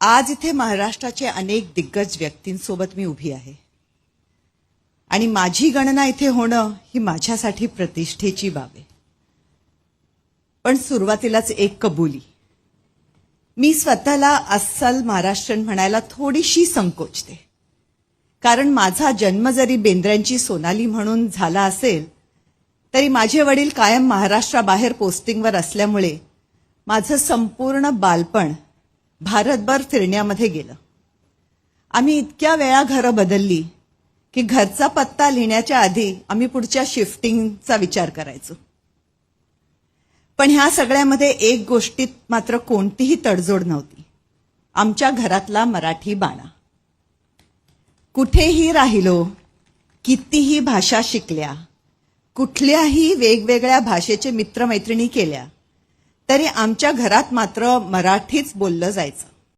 आज इथे महाराष्ट्राचे अनेक दिग्गज व्यक्तींसोबत मी उभी आहे आणि माझी गणना इथे होणं ही माझ्यासाठी प्रतिष्ठेची बाब आहे. पण सुरुवातीलाच एक कबुली, मी स्वतःला अस्सल महाराष्ट्रीयन म्हणायला थोडीशी संकोचते. कारण माझा जन्म जरी बेंद्र्यांची सोनाली म्हणून झाला असेल तरी माझे वडील कायम महाराष्ट्राबाहेर पोस्टिंगवर असल्यामुळे माझं संपूर्ण बालपण भारतभर फिरण्यामध्ये गेलं. आम्ही इतक्या वेळा घरं बदलली की घरचा पत्ता लिहिण्याच्या आधी आम्ही पुढच्या शिफ्टिंगचा विचार करायचो. पण ह्या सगळ्यामध्ये एक गोष्टीत मात्र कोणतीही तडजोड नव्हती, आमच्या घरातला मराठी बाणा. कुठेही राहिलो, कितीही भाषा शिकल्या, कुठल्याही वेगवेगळ्या भाषेचे मित्रमैत्रिणी केल्या, तरी आमच्या घरात मात्र मराठीच बोललं जायचं.